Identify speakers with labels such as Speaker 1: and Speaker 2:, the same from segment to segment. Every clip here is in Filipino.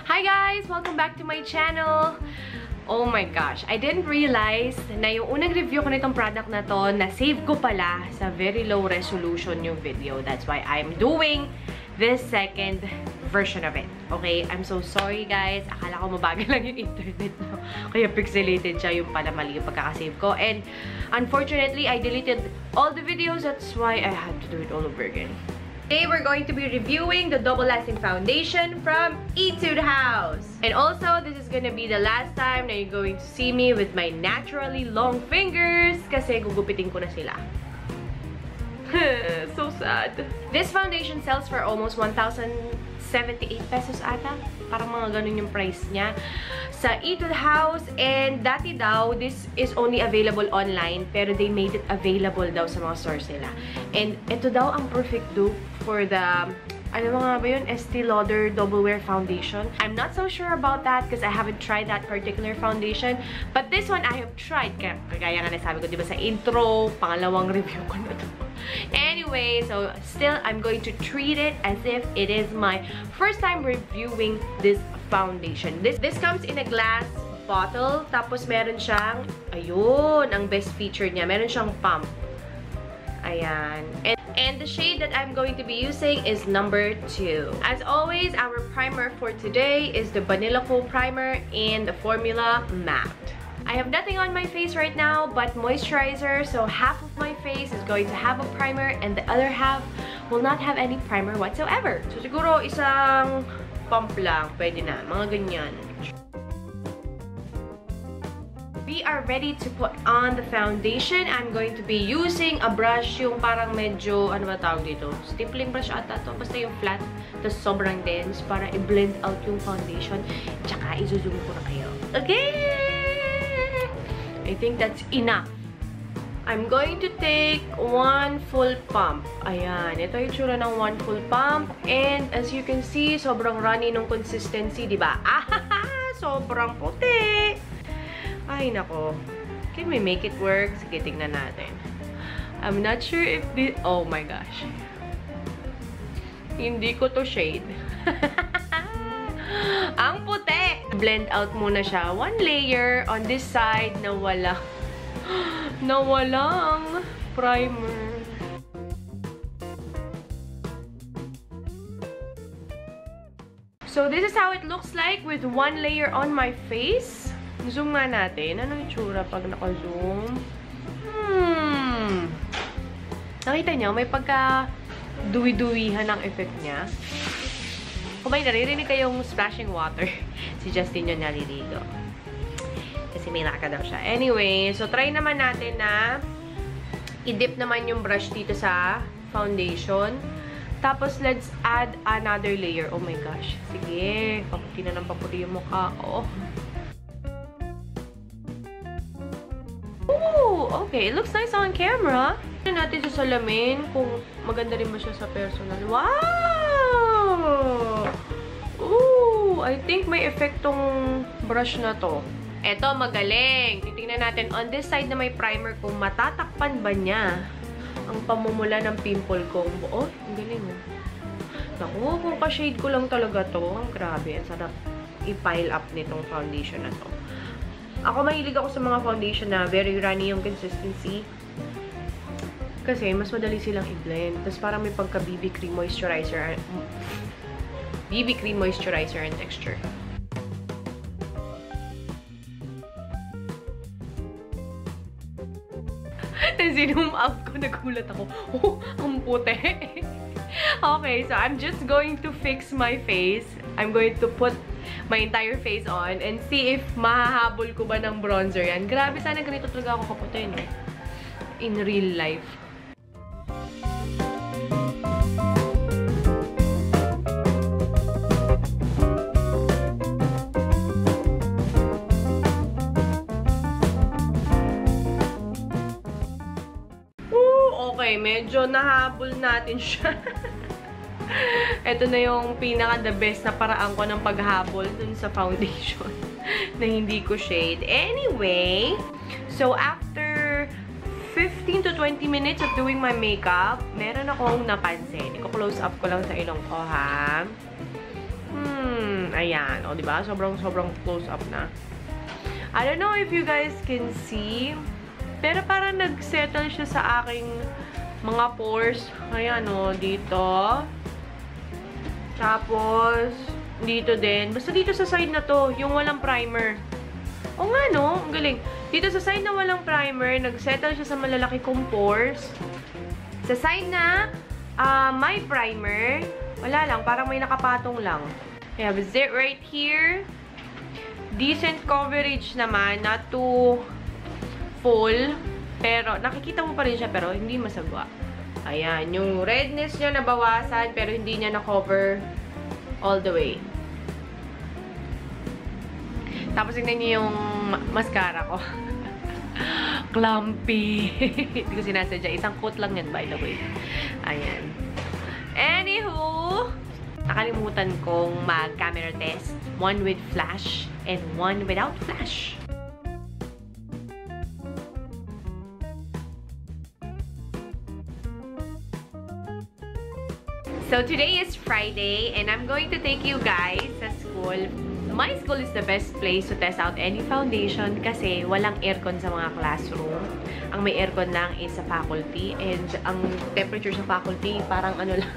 Speaker 1: Hi guys! Welcome back to my channel! Oh my gosh, I didn't realize na yung unang review ko nitong product na to, na-save ko pala sa very low resolution yung video. That's why I'm doing this second version of it. Okay? I'm so sorry guys. Akala ko mabagal lang yung internet no? Kaya pixelated siya, yung pala mali yung pagkakasave ko. And unfortunately, I deleted all the videos. That's why I had to do it all over again. Today, we're going to be reviewing the Double Lasting Foundation from Etude House. And also, this is gonna be the last time na you're going to see me with my naturally long fingers kasi gugupitin ko na sila. So sad. This foundation sells for almost 1,078 pesos ata. Parang mga ganun yung price niya sa Etude House. And dati daw, this is only available online, pero they made it available daw sa mga stores nila. And ito daw ang perfect dupe for the, ano mga ba yun? Estee Lauder Double Wear Foundation. I'm not so sure about that because I haven't tried that particular foundation. But this one, I have tried. Kagaya nga nasabi ko, di ba sa intro, pangalawang review ko na to. Anyway, so still, I'm going to treat it as if it is my first time reviewing this foundation. This comes in a glass bottle. Tapos meron siyang, ayun, ang best feature niya. Meron siyang pump. Ayan. And the shade that I'm going to be using is number 2. As always, our primer for today is the Vanilla Cool Primer in the formula Matte. I have nothing on my face right now but moisturizer, so half of my face is going to have a primer and the other half will not have any primer whatsoever. So siguro isang pump lang, pwede na. Mga ganyan. We are ready to put on the foundation. I'm going to be using a brush, yung parang medyo, ano ba tawag dito? Stippling brush ata to. Basta yung flat, tapos sobrang dense para i-blend out yung foundation. Tsaka, i-zoom ko na kayo. Okay! I think that's enough. I'm going to take one full pump. Ayan, ito yung tsura ng one full pump. And as you can see, sobrang runny nung consistency, di ba? Sobrang puti! Ay, nako. Can we make it work? Sige, tingnan natin. I'm not sure if this... Oh my gosh. Hindi ko to shade. Ang puti! Blend out muna siya. One layer on this side na wala. Na walang primer. So, this is how it looks like with one layer on my face. Zoom nga natin. Ano yung tsura pag naka-zoom? Nakita niyo? May pagka duwi-duwihan ng effect niya. Kung may naririnig kayong splashing water, si Justin yung naliligo. Kasi may naka daw siya. Anyway, so try naman natin na i-dip naman yung brush dito sa foundation. Tapos, let's add another layer. Oh my gosh. Sige. Paputi na ng paputi yung mukha ko. Okay, it looks nice on camera. Tignan natin sa salamin kung maganda rin ba siya sa personal. Wow! Ooh, I think may effect tong brush na to. Eto, magaling. Titingnan natin on this side na may primer kung matatakpan ba niya ang pamumula ng pimple ko. Oh, ang galing oh. Naku, kung ka-shade ko lang talaga to. Ang grabe. Ang sarap i-pile up nitong foundation na to. Ako, mahilig ako sa mga foundation na very runny yung consistency. Kasi, mas madali silang i-blend. Tapos, parang may pagka BB cream moisturizer and texture. Sinum up ko, nagulat ako. Oh, ang puti. Okay, so I'm just going to fix my face. I'm going to put my entire face on and see if mahahabol ko ba ng bronzer yan. Grabe, sana ganito talaga ako kaputi, no? In real life. Okay, medyo nahabol natin siya. Ito na yung pinaka-the best na paraan ko ng paghabol dun sa foundation na hindi ko shade. Anyway, so after 15 to 20 minutes of doing my makeup, meron akong napansin. Iko-close up ko lang sa ilong ko, ha? Ayan. O, diba? Sobrang close up na. I don't know if you guys can see. Pero parang nag-settle siya sa aking mga pores. Ayan, o. Dito. Tapos, dito din. Basta dito sa side na to, yung walang primer. O nga, no? Ang galing. Dito sa side na walang primer, nag-settle siya sa malalaki kong pores. Sa side na may primer, wala lang. Parang may nakapatong lang. I have a zit right here. Decent coverage naman. Not too full. Pero, nakikita mo pa rin siya, pero hindi masagwa. Ayan. Yung redness niya nabawasan, pero hindi niya na-cover all the way. Tapos, tignan niyo yung mascara ko. Clumpy. Hindi ko sinasadya. Isang coat lang yan, by the way. Ayan. Anywho, nakalimutan kong mag-camera test. One with flash and one without flash. So, today is Friday and I'm going to take you guys sa school. My school is the best place to test out any foundation kasi walang aircon sa mga classroom. Ang may aircon lang is sa faculty and ang temperature sa faculty parang ano lang,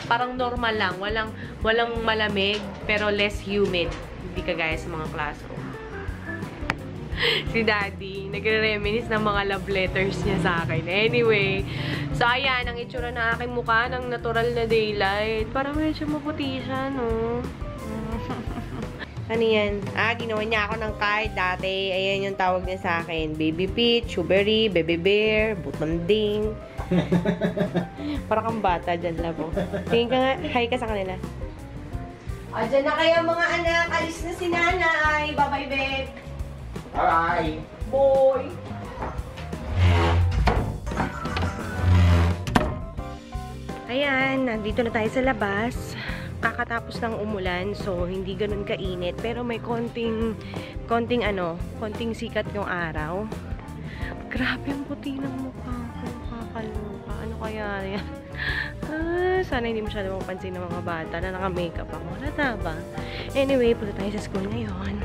Speaker 1: parang normal lang. Walang malamig pero less humid. Hindi kagaya sa mga classroom. Si Daddy, nagre-reminisce ng mga love letters niya sa akin. Anyway, so ayan, ang itsura ng aking mukha ng natural na daylight. Parang medyo maputi siya, no? Ano yan? Ginawa niya ako ng card dati. Ayan yung tawag niya sa akin. Baby Peach, Subery, Baby Bear, Butanding. Parang kang bata dyan, labo. Tingin ka nga, hi ka sa kanila. Dyan na kayo mga anak. Alis na si nanay. Bye-bye, babe.
Speaker 2: Bye.
Speaker 1: Boy. Ayan, nandito na tayo sa labas. Kakatapos ng umulan, so hindi ganun kainit, pero may konting sikat yung araw. Grabe ang puti ng mukha ko, kakaloka. Ano kaya yan? Sana hindi masyado mapansin ng mga bata na naka-makeup ako. Halata ba? Anyway, punta tayo sa school ngayon.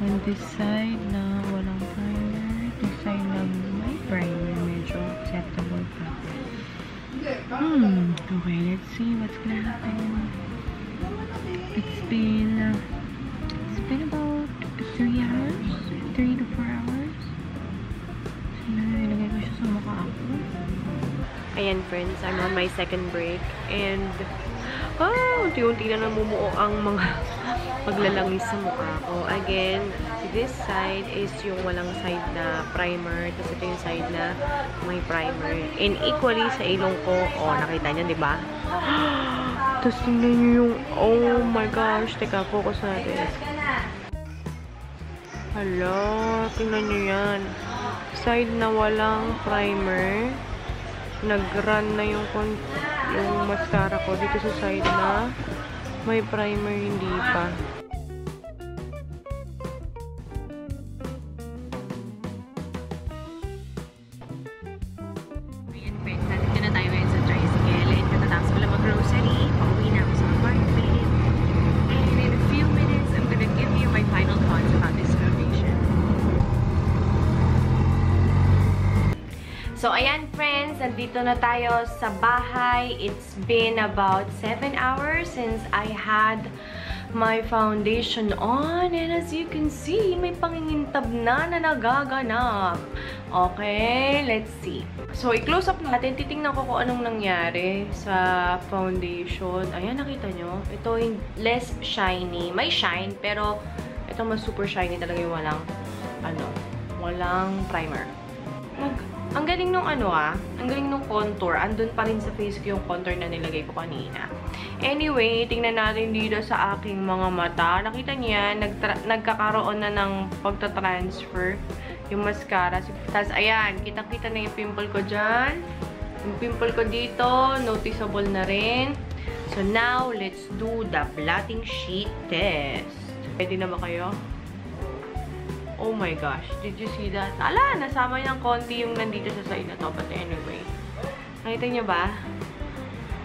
Speaker 1: On this side na walang primer, this side na may primer, medyo acceptable pa. Okay, let's see what's gonna happen. It's been about 3 hours, 3 to 4 hours. So, nilagay ko siya sa mukha ako. Ayan friends, I'm on my second break and unti-unti na namumuo ang mga paglalangis sa mukha ko. Again, this side is yung walang side na primer. Tapos ito yung side na may primer. And equally sa ilong ko. Nakita niyo, di ba? Tapos tingnan niyo yung, oh my gosh. Teka, focus natin. Hala, tingnan niyo yan. Side na walang primer. Nag-run na yung mascara ko dito sa side na may primer, hindi pa. Ayan, friends. Nandito na tayo ngayon sa tricycle. And katatapos ko lang mag-grocery. Pauwi na ako sa apartment. And in a few minutes, I'm gonna give you my final thoughts about this foundation. So, ayan friends, nandito na tayo sa bahay. It's been about 7 hours since I had my foundation on. And as you can see, may pangingintab na nagaganap. Okay, let's see. So, i-close up natin. Titingnan ko kung anong nangyari sa foundation. Ayan, nakita nyo? Ito yung less shiny. May shine, pero ito mas super shiny talaga yung walang primer. Ang galing nung ang galing nung contour. Andun pa rin sa face ko yung contour na nilagay ko kanina. Anyway, tingnan natin dito sa aking mga mata. Nakita niya, nagkakaroon na ng pagta-transfer yung mascara. Tapos, ayan, kitang-kita na yung pimple ko dyan. Yung pimple ko dito, noticeable na rin. So, now, let's do the blotting sheet test. Ready na ba kayo? Oh my gosh, did you see that? Ala, nasama niyang konti yung nandito sa side na to. But anyway, nakita niyo ba?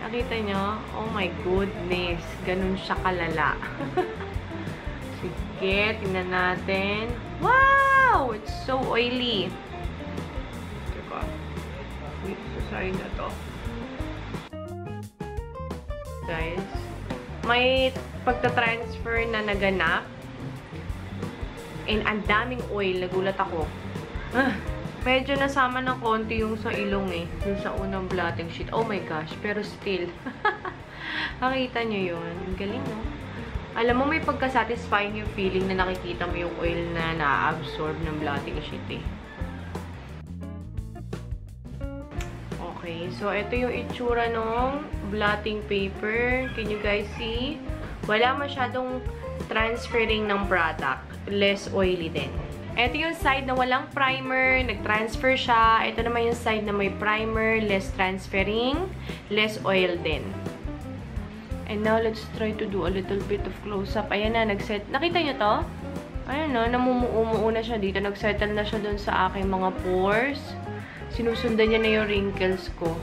Speaker 1: Nakita niyo? Oh my goodness, ganun siya kalala. Sige, tingnan natin. Wow! It's so oily. Diba? Dito sa side na to. Guys, may pagta-transfer na naganap. And ang daming oil. Nagulat ako. Medyo nasama ng konti yung sa ilong eh. Yung sa unang blotting sheet. Oh my gosh. Pero still. Nakita nyo yun. Ang galing, no? Alam mo, may pagka-satisfying yung feeling na nakikita mo yung oil na na-absorb ng blotting sheet eh. Okay. So, ito yung itsura ng blotting paper. Can you guys see? Wala masyadong transferring ng product. Less oily din. Ito yung side na walang primer, nag-transfer siya. Ito naman yung side na may primer, less transferring, less oil din. And now, let's try to do a little bit of close-up. Ayan na, nag-set. Nakita nyo to? Ayan na, namumuo na siya dito. Nag-settle na siya dun sa aking mga pores. Sinusundan niya na yung wrinkles ko.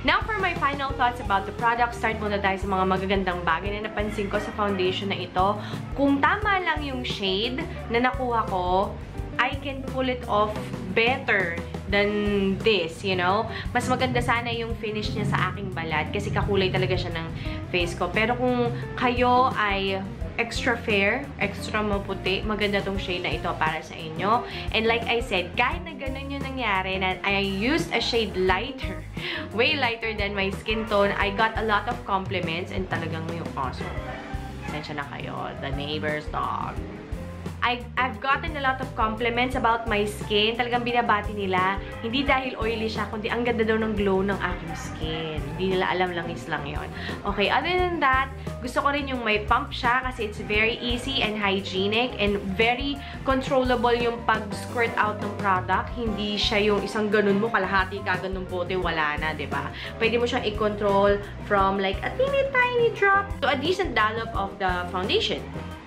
Speaker 1: Now, for my final thoughts about the product, start muna tayo sa mga magagandang bagay na napansin ko sa foundation na ito. Kung tama lang yung shade na nakuha ko, I can pull it off better than this, you know? Mas maganda sana yung finish niya sa aking balat kasi kakulay talaga siya ng face ko. Pero kung kayo ay extra fair, extra maputi, maganda tong shade na ito para sa inyo. And like I said, kahit na ganun yung nangyari, na I used a shade lighter, way lighter than my skin tone, I got a lot of compliments and talagang yung awesome. Sensya na kayo, the neighbor's dog. I've gotten a lot of compliments about my skin. Talagang binabati nila. Hindi dahil oily siya, kundi ang ganda daw ng glow ng aking skin. Hindi nila alam, langis lang yon. Okay, other than that, gusto ko rin yung may pump siya kasi it's very easy and hygienic and very controllable yung pag-squirt out ng product. Hindi siya yung isang ganun mo, kalahati ka, ganun bote, wala na, diba? Pwede mo siyang i-control from like a teeny tiny drop to a decent dollop of the foundation.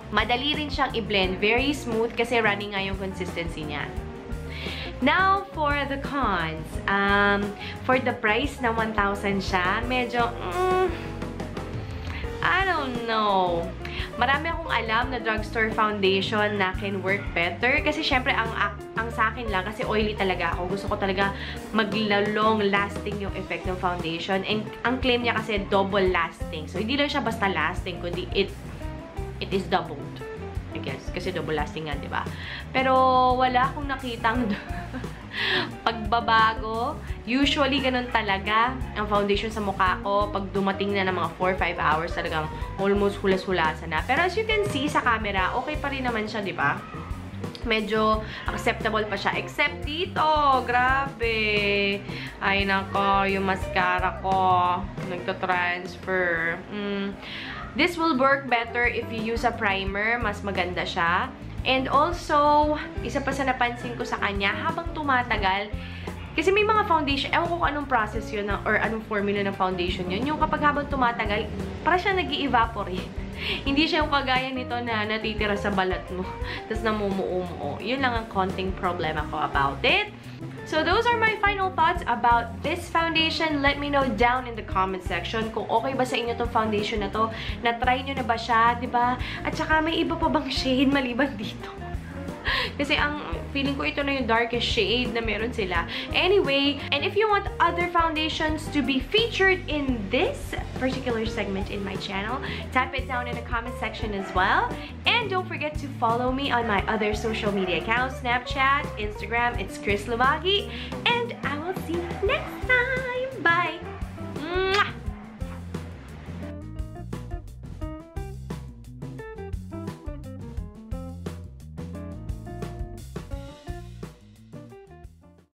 Speaker 1: Madali rin siyang i-blend. Very smooth kasi running nga yung consistency niya. Now, for the cons. For the price na 1,000 siya, medyo, I don't know. Marami akong alam na drugstore foundation na can work better. Kasi syempre, ang sa akin lang, kasi oily talaga ako. Gusto ko talaga mag-long lasting yung effect ng foundation. And ang claim niya kasi double lasting. So, hindi lang siya basta lasting, kundi it is doubled. I guess. Kasi double lasting nga, diba? Pero, wala akong nakitang pagbabago. Usually, ganun talaga ang foundation sa mukha ko. Pag dumating na ng mga 4-5 hours, talagang almost hulas-hulasan na. Pero as you can see sa camera, okay pa rin naman siya, diba? Medyo acceptable pa siya. Except dito. Grabe. Ay, nako. Yung mascara ko. Nagto-transfer. This will work better if you use a primer. Mas maganda siya. And also, isa pa sa napansin ko sa kanya, habang tumatagal, kasi may mga foundation, ewan ko kung anong process yun, or anong formula ng foundation yun, yung kapag habang tumatagal, para siya nag-i-evaporate. Hindi siya yung kagaya nito na natitira sa balat mo, tapos namumuo-muo. Yun lang ang konting problema ko about it. So those are my final thoughts about this foundation. Let me know down in the comment section kung okay ba sa inyo tong foundation na to. Na-try nyo na ba siya, diba? At saka may iba pa bang shade maliban dito? Kasi ang feeling ko ito na yung darkest shade na meron sila. Anyway, and if you want other foundations to be featured in this particular segment in my channel, type it down in the comment section as well. And don't forget to follow me on my other social media accounts, Snapchat, Instagram, it's Chris Lumagi. And